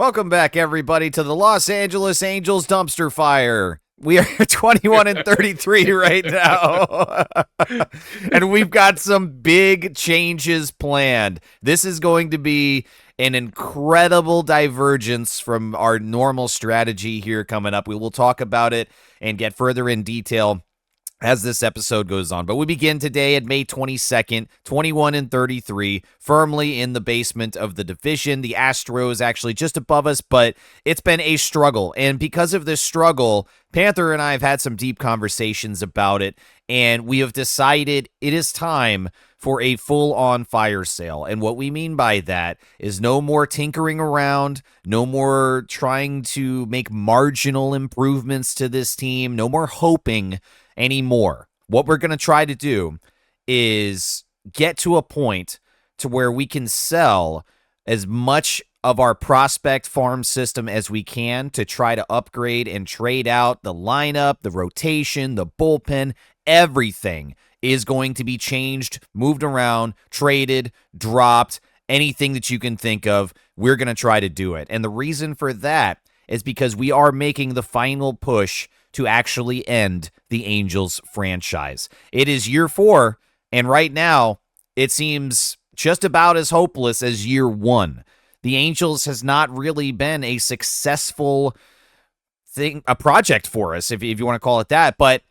Welcome back, everybody, to the Los Angeles Angels dumpster fire. We are 21 and 33 right now, and we've got some big changes planned. This is going to be an incredible divergence from our normal strategy here coming up. We will talk about it and get further in detail as this episode goes on. But we begin today at May 22nd, 21 and 33, firmly in the basement of the division. The Astros actually just above us, but it's been a struggle. And because of this struggle, Panther and I have had some deep conversations about it, and we have decided it is time for a full-on fire sale. And what we mean by that is no more tinkering around, no more trying to make marginal improvements to this team, no more hoping anymore. What we're going to try to do is get to a point to where we can sell as much of our prospect farm system as we can to try to upgrade and trade out the lineup, the rotation, the bullpen. Everything is going to be changed, moved around, traded, dropped, anything that you can think of. We're going to try to do it. And the reason for that is because we are making the final push to actually end the Angels franchise. It is year 4, and right now it seems just about as hopeless as year 1. The Angels has not really been a successful thing, a project for us, if you want to call it that, but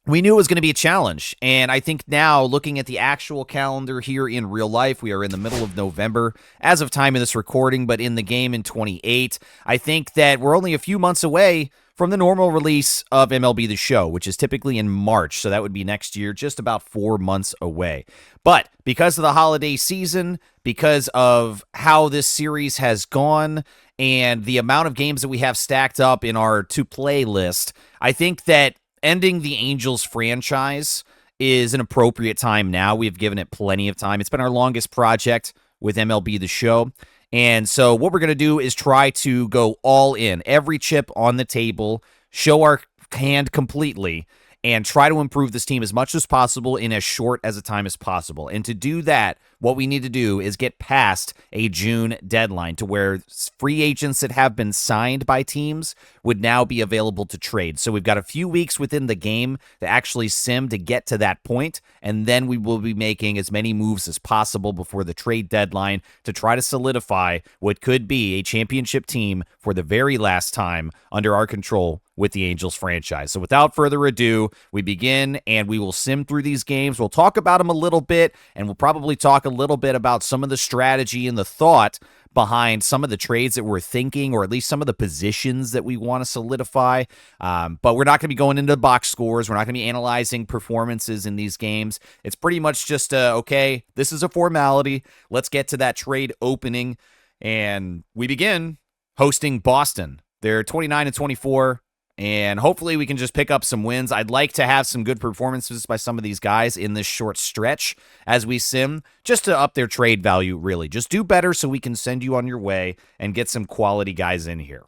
we knew it was going to be a challenge. And I think now, looking at the actual calendar here in real life, we are in the middle of November as of time of this recording, but in the game in 28, I think that we're only a few months away from the normal release of MLB The Show, which is typically in March, so that would be next year, just about 4 months away. But because of the holiday season, because of how this series has gone, and the amount of games that we have stacked up in our to-play list, I think that ending the Angels franchise is an appropriate time now. We've given it plenty of time. It's been our longest project with MLB The Show. And so what we're going to do is try to go all in, every chip on the table, show our hand completely, and try to improve this team as much as possible in as short as a time as possible. And to do that, what we need to do is get past a June deadline to where free agents that have been signed by teams would now be available to trade. So we've got a few weeks within the game to actually sim to get to that point, and then we will be making as many moves as possible before the trade deadline to try to solidify what could be a championship team for the very last time under our control with the Angels franchise. So without further ado, we begin, and we will sim through these games. We'll talk about them a little bit, and we'll probably talk a little bit about some of the strategy and the thought behind some of the trades that we're thinking, or at least some of the positions that we want to solidify. But we're not going to be going into box scores. We're not going to be analyzing performances in these games. It's pretty much just, okay, this is a formality. Let's get to that trade opening. And we begin hosting Boston. They're 29 and 24. And hopefully we can just pick up some wins. I'd like to have some good performances by some of these guys in this short stretch as we sim, just to up their trade value, really. Just do better so we can send you on your way and get some quality guys in here.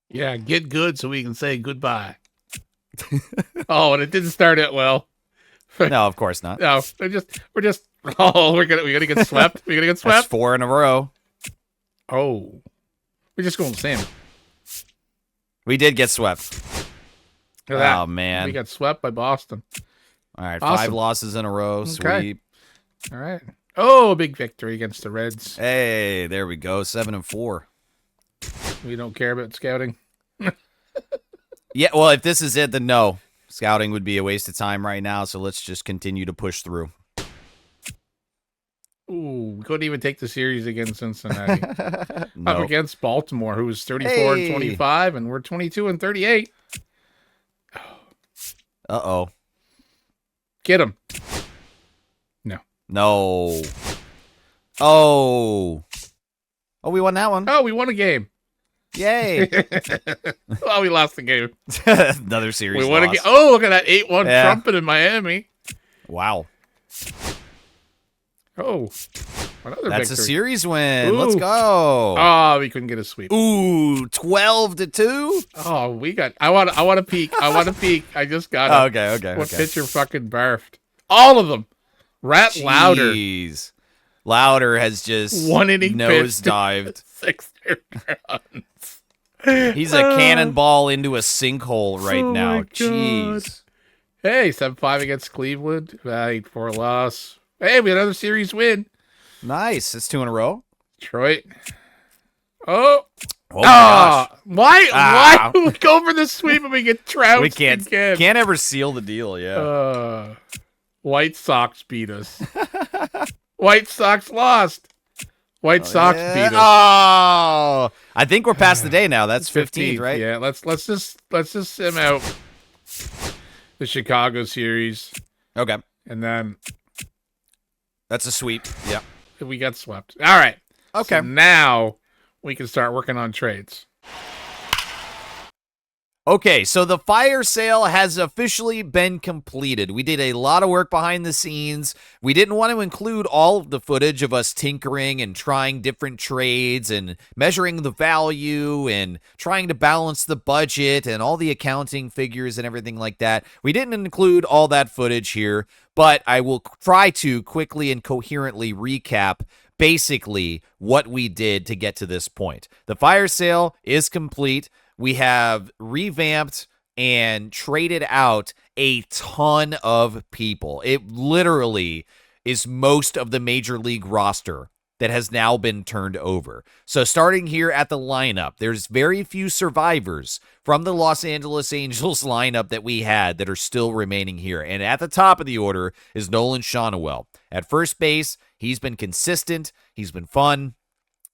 Yeah, get good so we can say goodbye. Oh, and it didn't start out well. No, of course not. No, we're gonna get swept. We're gonna get swept. That's 4 in a row. Oh, we're just going the same. We did get swept. Look at that. Oh, man. We got swept by Boston. All right, Awesome. 5 losses in a row. Okay. Sweet. All right. Oh, a big victory against the Reds. Hey, there we go. 7 and 4. We don't care about scouting. Yeah, well, if this is it, then no. Scouting would be a waste of time right now, so let's just continue to push through. Ooh, we couldn't even take the series against Cincinnati. No. Up against Baltimore, who was 34 and 25, and we're 22 and 38. Uh-oh. Get him. No. Oh. Oh, we won that one. Oh, we won a game. Yay. Well, we lost the game. Another series We won a loss. game. Oh, look at that 8-1 Yeah. trumpet in Miami. Wow. Oh, another That's victory. a series win. Ooh. Let's go. Oh, we couldn't get a sweep. Ooh, 12-2. Oh, we got. I want to peek. I want to peek. I just got it. Okay. What pitcher fucking barfed? All of them. Rat louder. Jeez. Louder has just One inning nosedived. 6 runs. He's a cannonball into a sinkhole right Oh now. my God. Jeez. Hey, 7-5 against Cleveland. 8-4 loss. Hey, we got another series win. Nice. That's 2 in a row. Detroit. Oh. Oh my gosh. Why do we go for the sweep and we get trounced We can't again? ever seal the deal, yeah. White Sox beat us. White Sox lost. White Sox beat us. Oh, I think we're past the day now. That's 15th, right? Yeah, let's just sim out the Chicago series, Okay. and then That's a sweep. Yeah. we got swept. All right. Okay. So now we can start working on trades. Okay, so the fire sale has officially been completed. We did a lot of work behind the scenes. We didn't want to include all of the footage of us tinkering and trying different trades and measuring the value and trying to balance the budget and all the accounting figures and everything like that. We didn't include all that footage here, but I will try to quickly and coherently recap basically what we did to get to this point. The fire sale is complete. We have revamped and traded out a ton of people. It literally is most of the major league roster that has now been turned over. So starting here at the lineup, there's very few survivors from the Los Angeles Angels lineup that we had that are still remaining here. And at the top of the order is Nolan Shonowell. At first base, he's been consistent. He's been fun.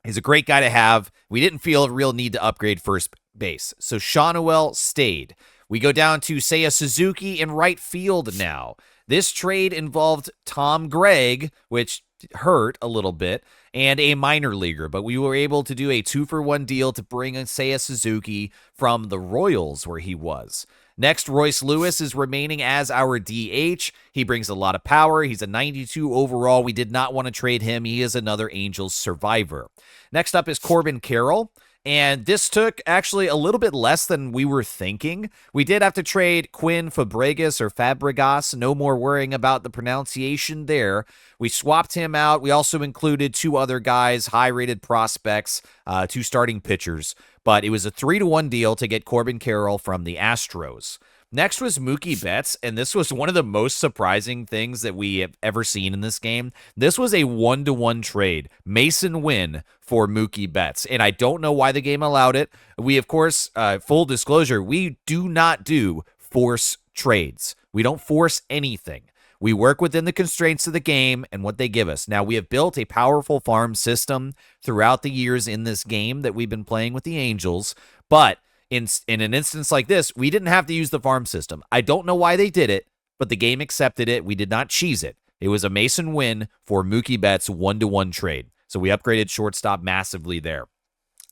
He's a great guy to have. We didn't feel a real need to upgrade first base, so Shonowell stayed. We go down to Seiya Suzuki in right field now. This trade involved Tom Gregg, which hurt a little bit, and a minor leaguer, but we were able to do a 2-for-1 deal to bring in Seiya Suzuki from the Royals where he was. Next, Royce Lewis is remaining as our DH. He brings a lot of power. He's a 92 overall. We did not want to trade him. He is another Angels survivor. Next up is Corbin Carroll. And this took actually a little bit less than we were thinking. We did have to trade Quinn Fabregas. No more worrying about the pronunciation there. We swapped him out. We also included 2 other guys, high-rated prospects, 2 starting pitchers. But it was a 3-to-1 deal to get Corbin Carroll from the Astros. Next was Mookie Betts, and this was one of the most surprising things that we have ever seen in this game. This was a 1-to-1 trade. Mason Wynn for Mookie Betts, and I don't know why the game allowed it. We, of course, full disclosure, we do not do force trades. We don't force anything. We work within the constraints of the game and what they give us. Now, we have built a powerful farm system throughout the years in this game that we've been playing with the Angels, but in an instance like this, we didn't have to use the farm system. I don't know why they did it, but the game accepted it. We did not cheese it. It was a Mason Wynn for Mookie Betts 1-to-1 trade. So we upgraded shortstop massively there.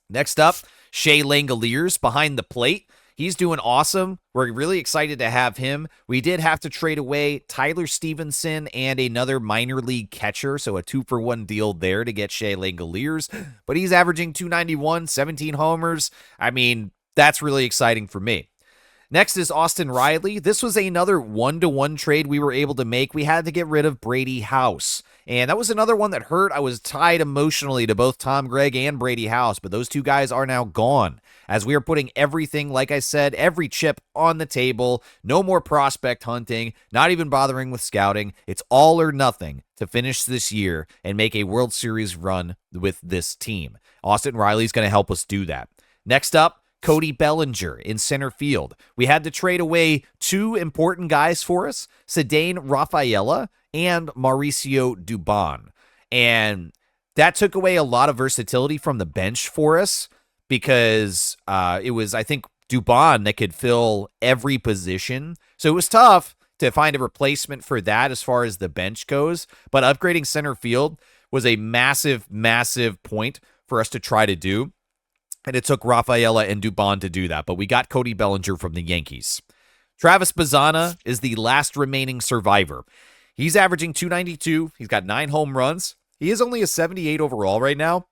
Next up, Shea Langoliers behind the plate. He's doing awesome. We're really excited to have him. We did have to trade away Tyler Stevenson and another minor league catcher, so a 2-for-1 deal there to get Shea Langoliers. But he's averaging 291, 17 homers. I mean, that's really exciting for me. Next is Austin Riley. This was another 1-to-1 trade we were able to make. We had to get rid of Brady House. And that was another one that hurt. I was tied emotionally to both Tom Gregg and Brady House, but those 2 guys are now gone. As we are putting everything, like I said, every chip on the table. No more prospect hunting, not even bothering with scouting. It's all or nothing to finish this year and make a World Series run with this team. Austin Riley's going to help us do that. Next up, Cody Bellinger in center field. We had to trade away 2 important guys for us, Cedane Rafaela and Mauricio Dubon. And that took away a lot of versatility from the bench for us because it was, I think, Dubon that could fill every position. So it was tough to find a replacement for that as far as the bench goes. But upgrading center field was a massive, massive point for us to try to do. And it took Rafaela and Dubon to do that, but we got Cody Bellinger from the Yankees. Travis Bazzana is the last remaining survivor. He's averaging 292. He's got 9 home runs. He is only a 78 overall right now,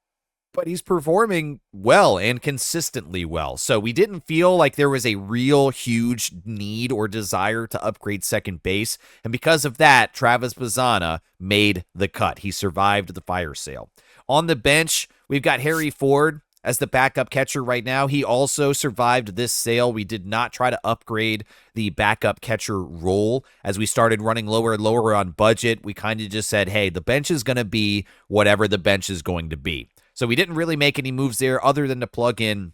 but he's performing well and consistently well. So we didn't feel like there was a real huge need or desire to upgrade second base. And because of that, Travis Bazzana made the cut. He survived the fire sale. On the bench, we've got Harry Ford as the backup catcher right now. He also survived this sale. We did not try to upgrade the backup catcher role. As we started running lower and lower on budget, we kind of just said, hey, the bench is going to be whatever the bench is going to be. So we didn't really make any moves there other than to plug in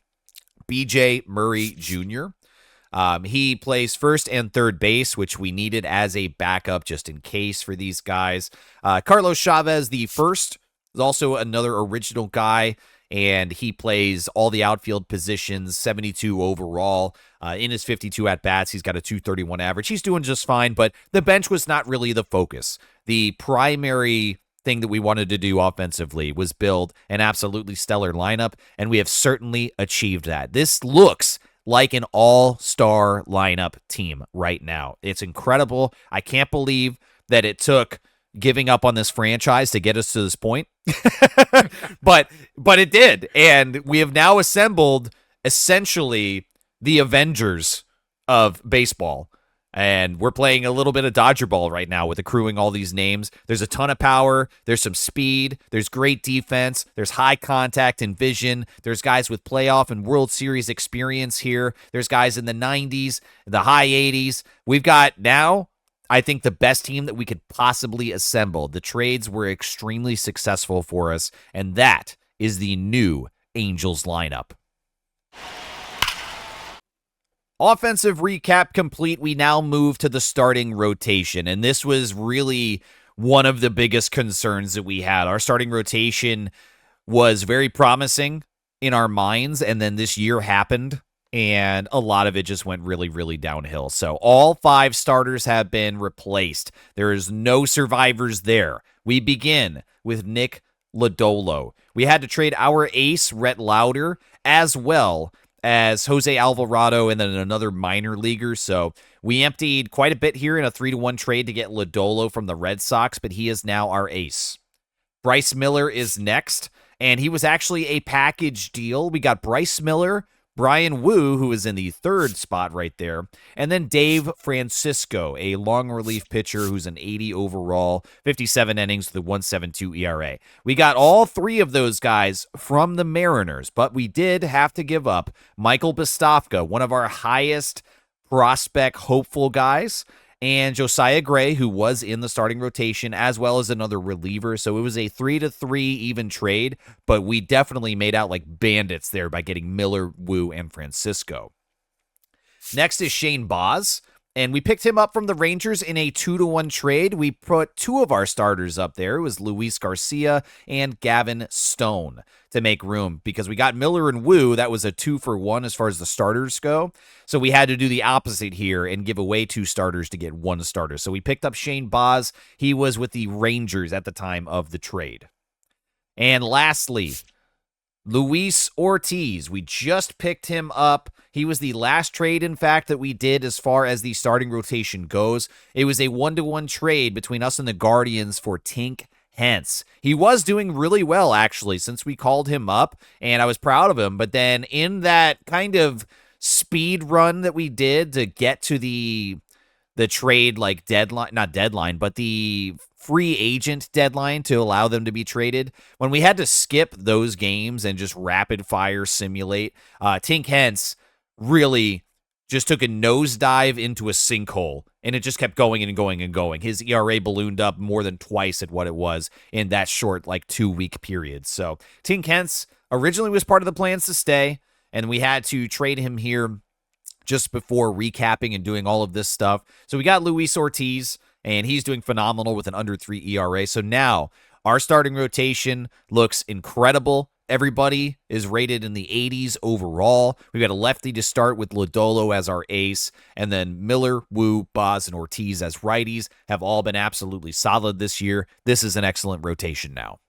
BJ Murray Jr. He plays first and third base, which we needed as a backup just in case for these guys. Carlos Chavez, the first, is also another original guy, and he plays all the outfield positions, 72 overall. In his 52 at-bats, he's got a 231 average. He's doing just fine, but the bench was not really the focus. The primary thing that we wanted to do offensively was build an absolutely stellar lineup, and we have certainly achieved that. This looks like an all-star lineup team right now. It's incredible. I can't believe that it took giving up on this franchise to get us to this point. but it did, and we have now assembled essentially the Avengers of baseball. And we're playing a little bit of Dodger ball right now with accruing all these names. There's a ton of power. There's some speed. There's great defense. There's high contact and vision. There's guys with playoff and World Series experience here. There's guys in the 90s, the high 80s. We've got now, I think, the best team that we could possibly assemble. The trades were extremely successful for us, and that is the new Angels lineup. Offensive recap complete. We now move to the starting rotation, and this was really one of the biggest concerns that we had. Our starting rotation was very promising in our minds, and then this year happened, and a lot of it just went really, really downhill. So all 5 starters have been replaced. There is no survivors there. We begin with Nick Lodolo. We had to trade our ace, Rhett Lauder, as well as Jose Alvarado and then another minor leaguer. So we emptied quite a bit here in a 3-1 trade to get Lodolo from the Red Sox, but he is now our ace. Bryce Miller is next, and he was actually a package deal. We got Bryce Miller, Brian Wu, who is in the 3rd spot right there, and then Dave Francisco, a long relief pitcher who's an 80 overall, 57 innings with a 1.72 ERA. We got all 3 of those guys from the Mariners, but we did have to give up Michael Bostofka, one of our highest prospect hopeful guys, and Josiah Gray, who was in the starting rotation, as well as another reliever. So it was a 3-3 even trade, but we definitely made out like bandits there by getting Miller, Wu, and Francisco. Next is Shane Baz, and we picked him up from the Rangers in a 2-1 trade. We put 2 of our starters up there. It was Luis Garcia and Gavin Stone to make room because we got Miller and Wu. That was a 2-for-1 as far as the starters go. So we had to do the opposite here and give away 2 starters to get 1 starter. So we picked up Shane Baz. He was with the Rangers at the time of the trade. And lastly, Luis Ortiz. We just picked him up. He was the last trade, in fact, that we did as far as the starting rotation goes. It was a 1-1 trade between us and the Guardians for Tink Hence. He was doing really well, actually, since we called him up, and I was proud of him. But then in that kind of speed run that we did to get to the trade, like deadline, not deadline, but the free agent deadline to allow them to be traded, when we had to skip those games and just rapid fire simulate, Tink Hence really just took a nosedive into a sinkhole, and it just kept going and going and going. His ERA ballooned up more than twice at what it was in that short, 2-week period. So Tink Hence originally was part of the plans to stay, and we had to trade him here just before recapping and doing all of this stuff. So we got Luis Ortiz, and he's doing phenomenal with an under 3 ERA. So now our starting rotation looks incredible. Everybody is rated in the 80s overall. We got a lefty to start with Lodolo as our ace, and then Miller, Wu, Baz, and Ortiz as righties have all been absolutely solid this year. This is an excellent rotation now.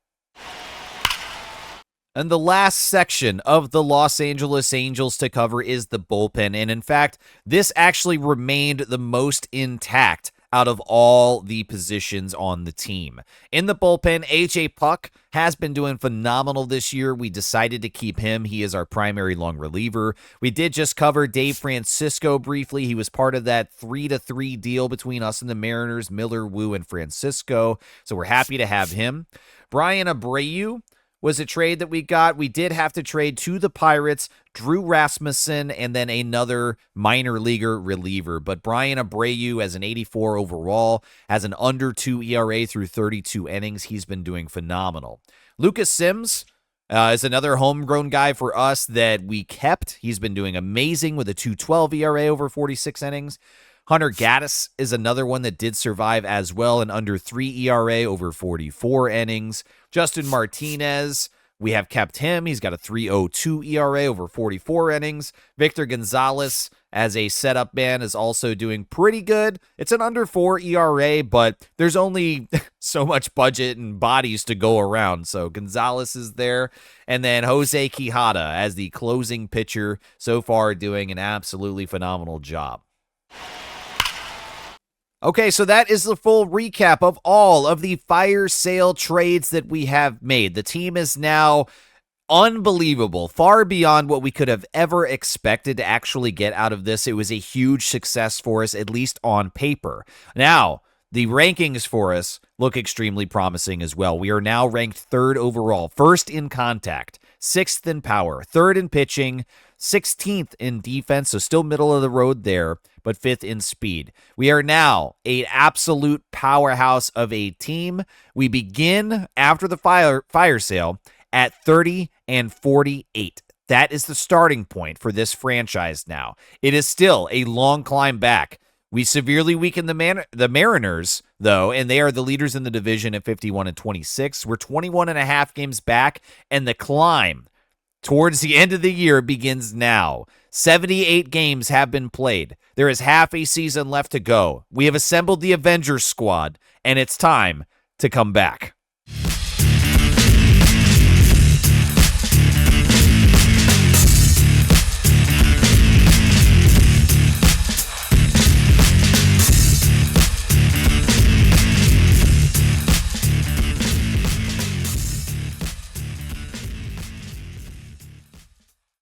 And the last section of the Los Angeles Angels to cover is the bullpen. And in fact, this actually remained the most intact out of all the positions on the team. In the bullpen, A.J. Puck has been doing phenomenal this year. We decided to keep him. He is our primary long reliever. We did just cover Dave Francisco briefly. He was part of that 3-3 deal between us and the Mariners, Miller, Wu, and Francisco. So we're happy to have him. Brian Abreu was a trade that we got. We did have to trade to the Pirates, Drew Rasmussen, and then another minor leaguer reliever. But Brian Abreu, as an 84 overall, has an under 2 ERA through 32 innings. He's been doing phenomenal. Lucas Sims is another homegrown guy for us that we kept. He's been doing amazing with a 2.12 ERA over 46 innings. Hunter Gaddis is another one that did survive as well, an under 3 ERA over 44 innings. Justin Martinez, we have kept him. He's got a 3.02 ERA over 44 innings. Victor Gonzalez, as a setup man, is also doing pretty good. It's an under 4 ERA, but there's only so much budget and bodies to go around. So Gonzalez is there. And then Jose Quijada as the closing pitcher, so far doing an absolutely phenomenal job. Okay, so that is the full recap of all of the fire sale trades that we have made. The team is now unbelievable, far beyond what we could have ever expected to actually get out of this. It was a huge success for us, at least on paper. Now, the rankings for us look extremely promising as well. We are now ranked 3rd overall, 1st in contact, 6th in power, 3rd in pitching, 16th in defense, so still middle of the road there, but 5th in speed. We are now an absolute powerhouse of a team. We begin after the fire sale at 30-48. That is the starting point for this franchise now. It is still a long climb back. We severely weakened the Mariners, though, and they are the leaders in the division at 51-26. We're 21.5 games back, and the climb towards the end of the year begins now. 78 games have been played. There is half a season left to go. We have assembled the Avengers squad, and it's time to come back.